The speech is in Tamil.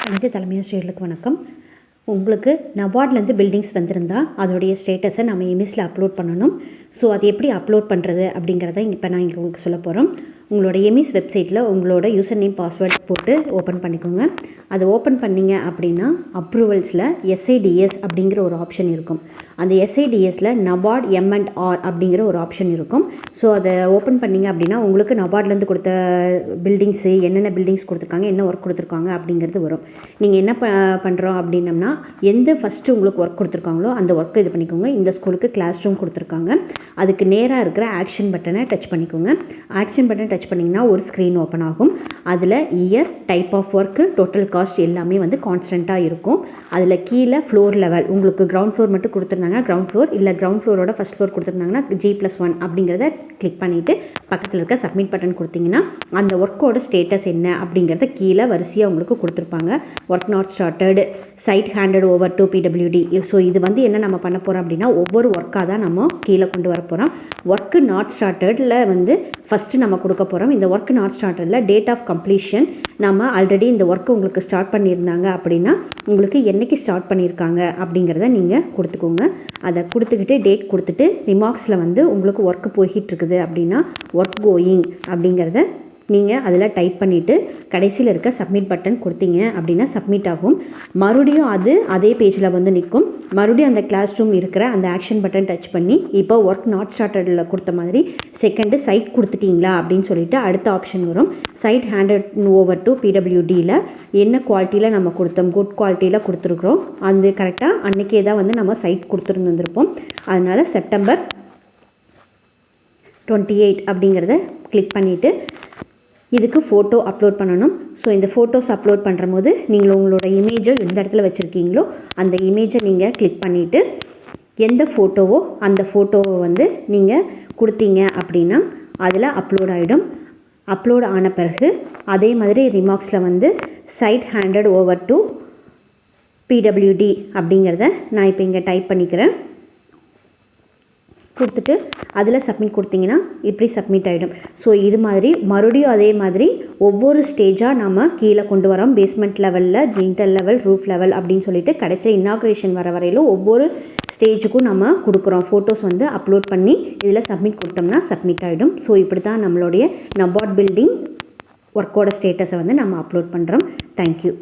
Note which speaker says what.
Speaker 1: அனைத்து தலைமையாசிரியர்களுக்கு வணக்கம். உங்களுக்கு நபார்ட்லேருந்து பில்டிங்ஸ் வந்திருந்தா அதோடைய ஸ்டேட்டஸை நம்ம எம்எஸில் அப்லோட் பண்ணணும். ஸோ அது எப்படி அப்லோட் பண்ணுறது அப்படிங்கிறத இப்போ நான் இங்கே உங்களுக்கு சொல்ல போகிறோம். உங்களோட எம்இஸ் வெப்சைட்டில் உங்களோட யூசர் நேம் பாஸ்வேர்ட் போட்டு ஓப்பன் பண்ணிக்கோங்க. அதை ஓப்பன் பண்ணிங்க அப்படின்னா அப்ரூவல்ஸில் எஸ்ஐடிஎஸ் அப்படிங்கிற ஒரு ஆப்ஷன் இருக்கும். அந்த எஸ்ஐடிஎஸில் நபார்ட் M&R அப்படிங்கிற ஒரு ஆப்ஷன் இருக்கும். ஸோ அதை ஓப்பன் பண்ணிங்க அப்படின்னா உங்களுக்கு நபார்ட்லேருந்து கொடுத்த பில்டிங்ஸு என்னென்ன பில்டிங்ஸ் கொடுத்துருக்காங்க, என்ன ஒர்க் கொடுத்துருக்காங்க அப்படிங்கிறது வரும். நீங்கள் என்ன பண்ணுறோம் அப்படின்னம்னா எந்த ஃபஸ்ட்டு உங்களுக்கு ஒர்க் கொடுத்துருக்காங்களோ அந்த ஒர்க்கை இது பண்ணிக்கோங்க. இந்த ஸ்கூலுக்கு கிளாஸ் ரூம் கொடுத்துருக்காங்க. அதுக்கு நேராக இருக்கிற ஆக்ஷன் பட்டனை டச் பண்ணிக்கோங்க. ஆக்ஷன் பட்டன் டச் பண்ணிங்கன்னா ஒரு ஸ்க்ரீன் ஓப்பன் ஆகும். அதில் year, type of work, total cost எல்லாமே வந்து கான்ஸ்டண்ட்டாக இருக்கும். அதில் கீழே ஃப்ளோர் லெவல் உங்களுக்கு கிரவுண்ட் ஃப்ளோர் மட்டும் கொடுத்துருந்தாங்க கிரவுண்ட் ஃப்ளோர், இல்லை கிரவுண்ட் ஃப்ளோரோட ஃபஸ்ட் ஃப்ளோர் கொடுத்துருந்தாங்கன்னா G+1 அப்படிங்கிறத கிளிக் பண்ணிவிட்டு பக்கத்தில் இருக்க சப்மிட் பட்டன் கொடுத்தீங்கன்னா அந்த ஒர்க்கோட ஸ்டேட்டஸ் என்ன அப்படிங்கிறத கீழே வரிசையாக உங்களுக்கு கொடுத்துருப்பாங்க. Work not started, site handed over to PWD. So இது வந்து என்ன நம்ம பண்ண போகிறோம் அப்படின்னா ஒவ்வொரு ஒர்க்காக தான் நம்ம கீழே கொண்டு வர போகிறோம். ஒர்க்கு நாட் ஸ்டார்டடில் வந்து ஃபஸ்ட்டு நம்ம கொடுக்க போகிறோம். இந்த ஒர்க் நாட் ஸ்டார்டடில் டேட் ஆஃப் கம்ப்ளீஷன் நம்ம ஆல்ரெடி இந்த ஒர்க்கு உங்களுக்கு ஸ்டார்ட் பண்ணியிருந்தாங்க அப்படின்னா உங்களுக்கு என்றைக்கு ஸ்டார்ட் பண்ணியிருக்காங்க அப்படிங்கிறத நீங்கள் கொடுத்துக்கோங்க. அதை கொடுத்துக்கிட்டு டேட் கொடுத்துட்டு ரிமார்க்ஸில் வந்து உங்களுக்கு ஒர்க்கு போய்கிட்டு இருக்குது அப்படின்னா ஒர்க் கோயிங் அப்படிங்கிறத நீங்கள் அதில் டைப் பண்ணிவிட்டு கடைசியில் இருக்க சப்மிட் பட்டன் கொடுத்தீங்க அப்படின்னா சப்மிட் ஆகும். மறுபடியும் அதே பேஜில் வந்து நிற்கும். மறுபடியும் அந்த கிளாஸ் ரூம் இருக்கிற அந்த ஆக்ஷன் பட்டன் டச் பண்ணி இப்போ ஒர்க் நாட் ஸ்டார்டடில் கொடுத்த மாதிரி செகண்டு சைட் கொடுத்துட்டிங்களா அப்படின்னு சொல்லிட்டு அடுத்த ஆப்ஷன் வரும். சைட் ஹேண்டட் ஓவர் டு PWDயில் என்ன குவாலிட்டியில் நம்ம கொடுத்தோம், குட் குவாலிட்டியில் கொடுத்துருக்குறோம். அந்த கரெக்டாக அன்றைக்கே தான் வந்து நம்ம சைட் கொடுத்துருந்துருப்போம். அதனால் செப்டம்பர் 28 அப்படிங்கிறத கிளிக் பண்ணிவிட்டு இதுக்கு ஃபோட்டோ அப்லோட் பண்ணணும். ஸோ இந்த ஃபோட்டோஸ் அப்லோட் பண்ணுற போது நீங்கள் உங்களோட இமேஜை எந்த இடத்துல வச்சுருக்கீங்களோ அந்த இமேஜை நீங்கள் கிளிக் பண்ணிவிட்டு எந்த ஃபோட்டோவோ அந்த ஃபோட்டோவை வந்து நீங்கள் கொடுத்தீங்க அப்படின்னா அதில் அப்லோட் ஆகிடும். அப்லோட் ஆன பிறகு அதே மாதிரி ரிமார்க்ஸில் வந்து site handed over to PWD அப்படிங்கிறத நான் இப்போ இங்கே டைப் பண்ணிக்கிறேன். கொடுத்துட்டு அதில் சப்மிட் கொடுத்தீங்கன்னா இப்படி சப்மிட் ஆகிடும். ஸோ இது மாதிரி மறுபடியும் அதே மாதிரி ஒவ்வொரு ஸ்டேஜாக நம்ம கீழே கொண்டு வரோம். பேஸ்மெண்ட் லெவலில், ஜிண்டல் லெவல், ரூஃப் லெவல் அப்படின்னு சொல்லிட்டு கடைசியில் இனாக்ரேஷன் வர வரையிலும் ஒவ்வொரு ஸ்டேஜுக்கும் நம்ம கொடுக்குறோம். ஃபோட்டோஸ் வந்து அப்லோட் பண்ணி இதில் சப்மிட் கொடுத்தோம்னா சப்மிட் ஆகிடும். ஸோ இப்படி தான் நம்மளுடைய நபார்ட் பில்டிங் ஒர்க்கோட ஸ்டேட்டஸை வந்து நம்ம அப்லோட் பண்ணுறோம். தேங்க்யூ.